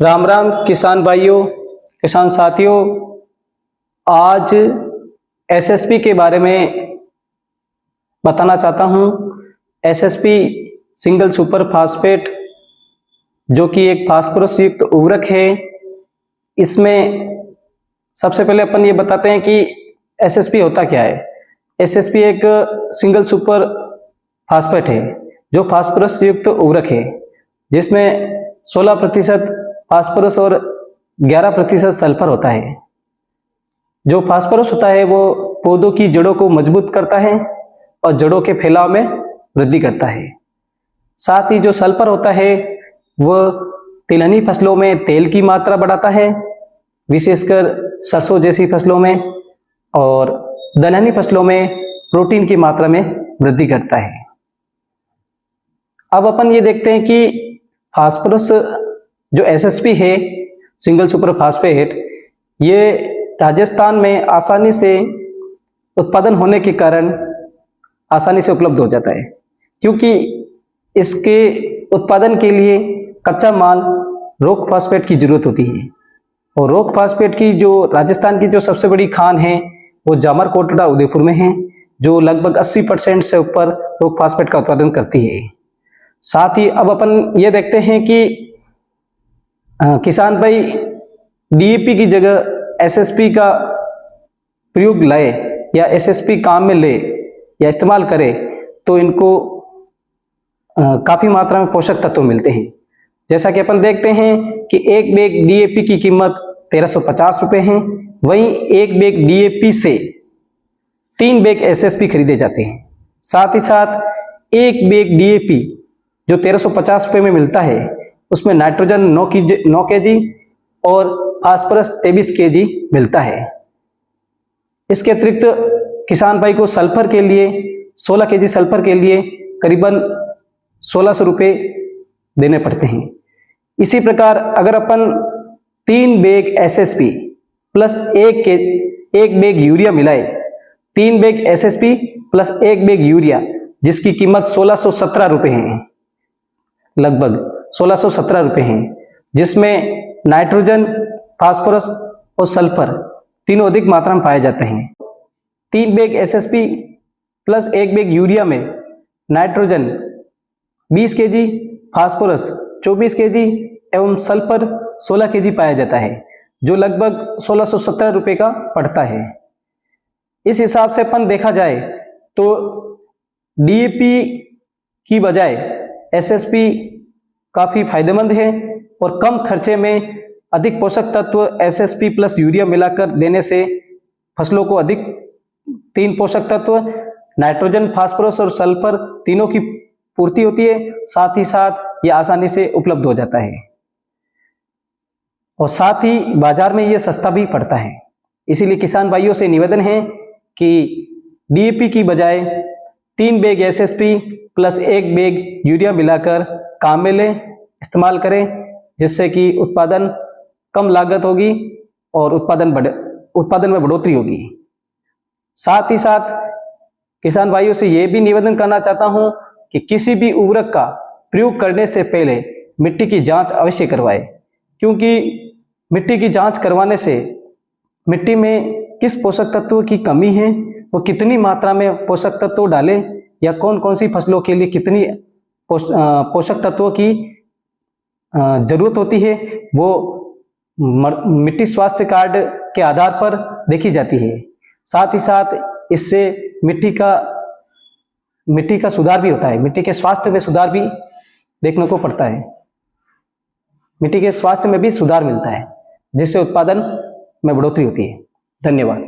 राम राम किसान भाइयों, किसान साथियों। आज एसएसपी के बारे में बताना चाहता हूं। एसएसपी सिंगल सुपर फास्फेट जो कि एक फास्फोरस युक्त उर्वरक है। इसमें सबसे पहले अपन ये बताते हैं कि एसएसपी होता क्या है। एसएसपी एक सिंगल सुपर फास्फेट है जो फास्फोरस युक्त उर्वरक है, जिसमें 16% फास्फोरस और 11% सल्फर होता है। जो फास्फोरस होता है वो पौधों की जड़ों को मजबूत करता है और जड़ों के फैलाव में वृद्धि करता है। साथ ही जो सल्फर होता है वह तिलहनी फसलों में तेल की मात्रा बढ़ाता है, विशेषकर सरसों जैसी फसलों में, और दलहनी फसलों में प्रोटीन की मात्रा में वृद्धि करता है। अब अपन ये देखते हैं कि फास्फोरस जो एसएसपी है, सिंगल सुपर फास्फेट, ये राजस्थान में आसानी से उत्पादन होने के कारण आसानी से उपलब्ध हो जाता है, क्योंकि इसके उत्पादन के लिए कच्चा माल रॉक फास्फेट की जरूरत होती है। और रॉक फास्फेट की जो राजस्थान की जो सबसे बड़ी खान है वो जामर कोटड़ा उदयपुर में है, जो लगभग 80% से ऊपर रॉक फास्फेट का उत्पादन करती है। साथ ही अब अपन ये देखते हैं कि किसान भाई डीएपी की जगह एसएसपी का प्रयोग लाए या एसएसपी काम में ले या इस्तेमाल करे तो इनको काफी मात्रा में पोषक तत्व मिलते हैं। जैसा कि अपन देखते हैं कि एक बैग डीएपी की कीमत 1350 रुपये है, वहीं एक बैग डीएपी से 3 बैग एसएसपी खरीदे जाते हैं। साथ ही साथ एक बैग डीएपी जो 1350 रुपये में मिलता है उसमें नाइट्रोजन 9 kg और फास्फोरस 23 kg मिलता है। इसके अतिरिक्त किसान भाई को सल्फर के लिए 16 kg सल्फर के लिए करीबन 1600 रुपये देने पड़ते हैं। इसी प्रकार अगर अपन 3 बैग एसएसपी प्लस एक बैग यूरिया मिलाए, 3 bag SSP plus 1 bag urea, जिसकी कीमत 1617 रुपये है, लगभग 1617 रुपये हैं, जिसमें नाइट्रोजन, फास्फोरस और सल्फर तीनों अधिक मात्रा में पाए जाते हैं। 3 bag SSP plus 1 bag urea में नाइट्रोजन 20 kg, फास्फोरस 24 kg एवं सल्फर 16 kg पाया जाता है, जो लगभग 1617 रुपये का पड़ता है। इस हिसाब से अपन देखा जाए तो डीएपी की बजाय एसएसपी काफी फायदेमंद है और कम खर्चे में अधिक पोषक तत्व एसएसपी प्लस यूरिया मिलाकर देने से फसलों को अधिक 3 पोषक तत्व नाइट्रोजन, फास्फोरस और सल्फर तीनों की पूर्ति होती है। साथ ही साथ ये आसानी से उपलब्ध हो जाता है और साथ ही बाजार में ये सस्ता भी पड़ता है। इसीलिए किसान भाइयों से निवेदन है कि डीएपी की बजाय 3 bag SSP plus 1 bag urea मिलाकर काम में लें, इस्तेमाल करें, जिससे कि उत्पादन कम लागत होगी और उत्पादन में बढ़ोतरी होगी। साथ ही साथ किसान भाइयों से यह भी निवेदन करना चाहता हूं कि किसी भी उर्वरक का प्रयोग करने से पहले मिट्टी की जांच अवश्य करवाएं, क्योंकि मिट्टी की जांच करवाने से मिट्टी में किस पोषक तत्व की कमी है, वो कितनी मात्रा में पोषक तत्व डालें या कौन कौन सी फसलों के लिए कितनी पोषक तत्वों की जरूरत होती है, वो मिट्टी स्वास्थ्य कार्ड के आधार पर देखी जाती है। साथ ही साथ इससे मिट्टी का सुधार भी होता है, मिट्टी के स्वास्थ्य में सुधार भी देखने को पड़ता है। मिट्टी के स्वास्थ्य में भी सुधार मिलता है, जिससे उत्पादन में बढ़ोतरी होती है। धन्यवाद।